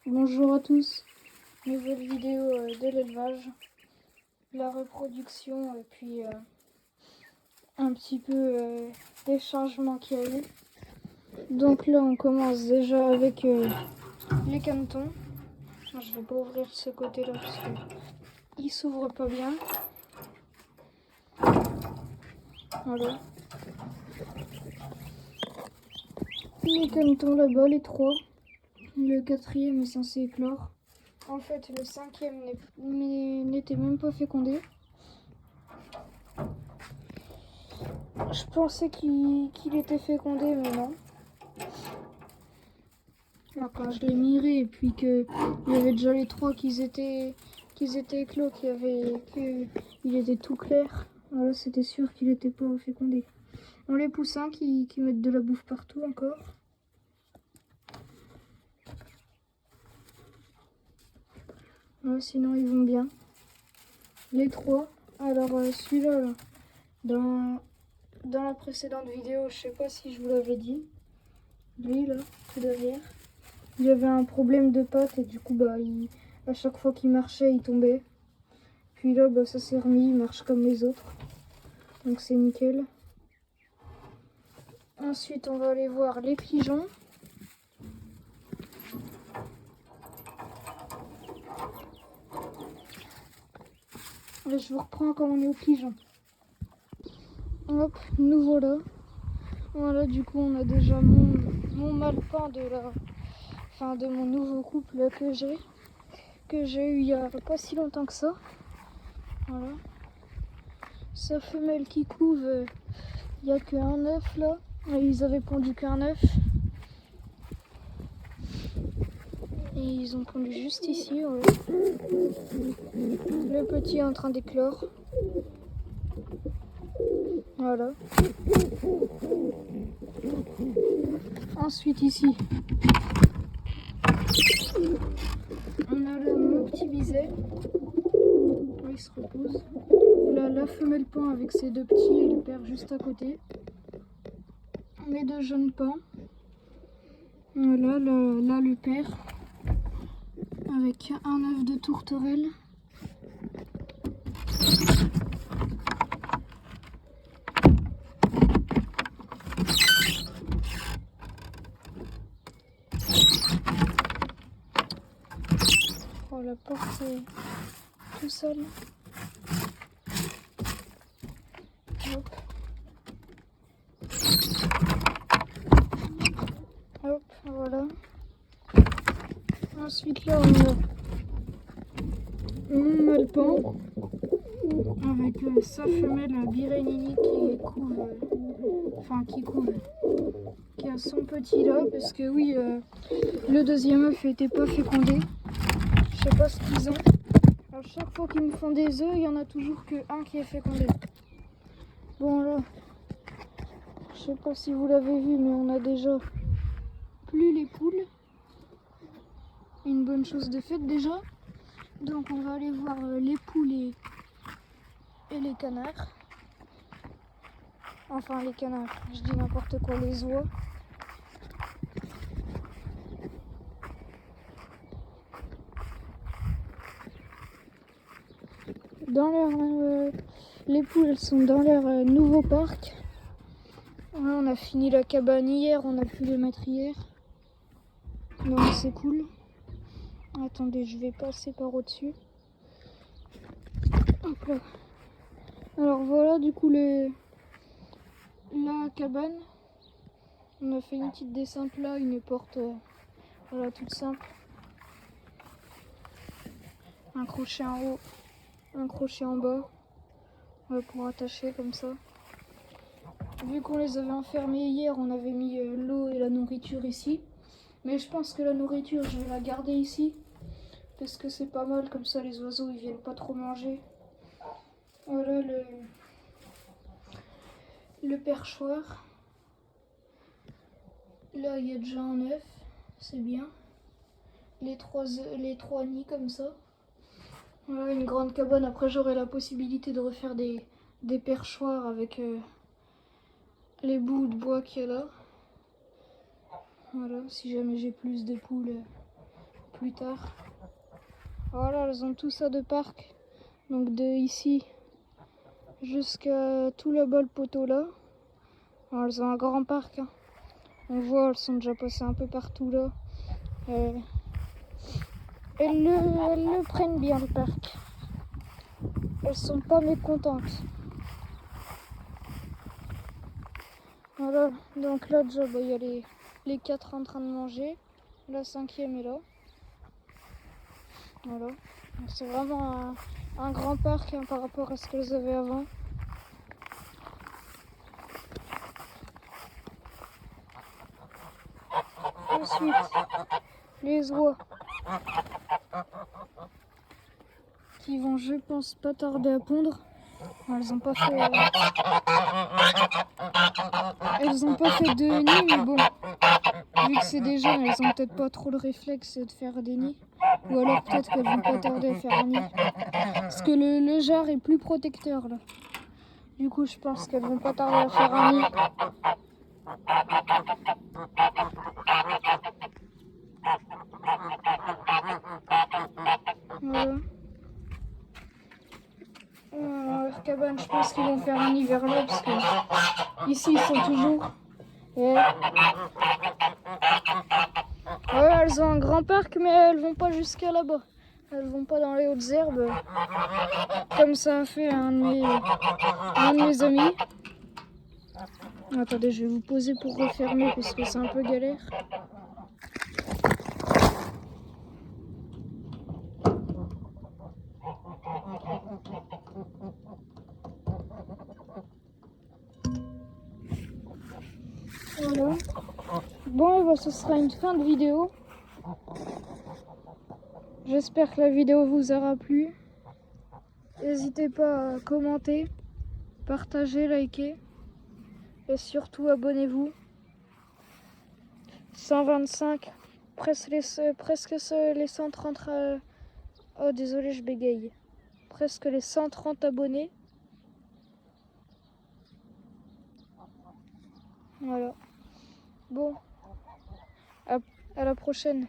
Bonjour à tous, nouvelle vidéo de l'élevage, la reproduction et puis un petit peu des changements qu'il y a eu. Donc là on commence déjà avec les canetons. Je vais pas ouvrir ce côté là parce qu'il s'ouvre pas bien. Voilà. Les canetons là-bas, les trois. Le quatrième est censé éclore. En fait, le cinquième n'était même pas fécondé. Je pensais qu'il était fécondé, mais non. Alors, quand je l'ai miré et puis qu'il y avait déjà les trois qu'ils étaient éclos, qu'il était tout clair, voilà, c'était sûr qu'il n'était pas fécondé. On les poussins qui mettent de la bouffe partout encore. Ouais, sinon ils vont bien. Les trois. Alors celui-là, là, dans la précédente vidéo, je sais pas si je vous l'avais dit. Lui là, tout derrière. Il avait un problème de patte et du coup à chaque fois qu'il marchait il tombait. Puis là ça s'est remis, il marche comme les autres. Donc c'est nickel. Ensuite on va aller voir les pigeons. Là, je vous reprends quand on est aux pigeons. Hop, nous voilà. Voilà, du coup on a déjà mon mâle-pain de mon nouveau couple là, que j'ai eu il y a pas si longtemps que ça. Voilà. Sa femelle qui couve, il n'y a qu'un œuf là. Et ils avaient pondu qu'un œuf. Et ils ont pondu juste ici. Ouais. Le petit est en train d'éclore. Voilà. Ensuite ici, on a là mon petit biset. Il se repose. Là, la femelle pain avec ses deux petits et le père juste à côté. Mes deux jeunes pains. Voilà, là le père avec un œuf de tourterelle. Oh, la porte est tout seul. Hop. Hop, voilà. Ensuite là on a mon mâle-pain avec sa femelle Birénini qui a son petit là, parce que oui, le deuxième œuf n'était pas fécondé. Je sais pas ce qu'ils ont. À chaque fois qu'ils me font des œufs, il y en a toujours que un qui est fécondé. Bon là, je sais pas si vous l'avez vu, mais on a déjà plus les poules. Une bonne chose de faite déjà. Donc on va aller voir les poules et les canards. Enfin les canards, je dis n'importe quoi, les oies. Les poules elles sont dans leur nouveau parc. Voilà, on a fini la cabane hier, on a pu les mettre hier. Donc c'est cool. Attendez, je vais passer par au-dessus. Hop là. Alors voilà du coup la cabane. On a fait une petite descente là, une porte voilà, toute simple. Un crochet en haut, un crochet en bas. Voilà, pour attacher comme ça. Vu qu'on les avait enfermés hier, on avait mis l'eau et la nourriture ici. Mais je pense que la nourriture, je vais la garder ici. Parce que c'est pas mal, comme ça les oiseaux ils viennent pas trop manger. Voilà le perchoir. Là il y a déjà un œuf, c'est bien. Les trois nids comme ça. Voilà une grande cabane. Après j'aurai la possibilité de refaire des perchoirs avec les bouts de bois qu'il y a là. Voilà, si jamais j'ai plus de poules plus tard. Voilà, elles ont tout ça de parc. Donc de ici jusqu'à tout là-bas le poteau là. Alors, elles ont un grand parc. Hein. On voit, elles sont déjà passées un peu partout là. Elles le prennent bien le parc. Elles sont pas mécontentes. Voilà, donc là déjà il y a les 4 en train de manger. La 5e est là. Voilà. C'est vraiment un grand parc hein, par rapport à ce qu'elles avaient avant. Ensuite, les oies qui vont, je pense, pas tarder à pondre. Elles ont pas fait de nid, mais bon, vu que c'est des jeunes, elles ont peut-être pas trop le réflexe de faire des nids. Ou alors peut-être qu'elles vont pas tarder à faire un nid. Parce que le jar est plus protecteur là. Du coup, je pense qu'elles vont pas tarder à faire un nid. Voilà. Leur cabane, je pense qu'ils vont faire un nid vers là parce que ici ils sont toujours. Ouais, elles ont un grand parc, mais elles vont pas jusqu'à là-bas. Elles vont pas dans les hautes herbes, comme ça a fait un de mes amis. Attendez, je vais vous poser pour refermer parce que c'est un peu galère. Voilà. Bon, bah, ce sera une fin de vidéo. J'espère que la vidéo vous aura plu. N'hésitez pas à commenter, partager, liker et surtout abonnez-vous. 125, presque les 130. Oh désolé, je bégaye. Presque les 130 abonnés. Voilà. Bon, à la prochaine.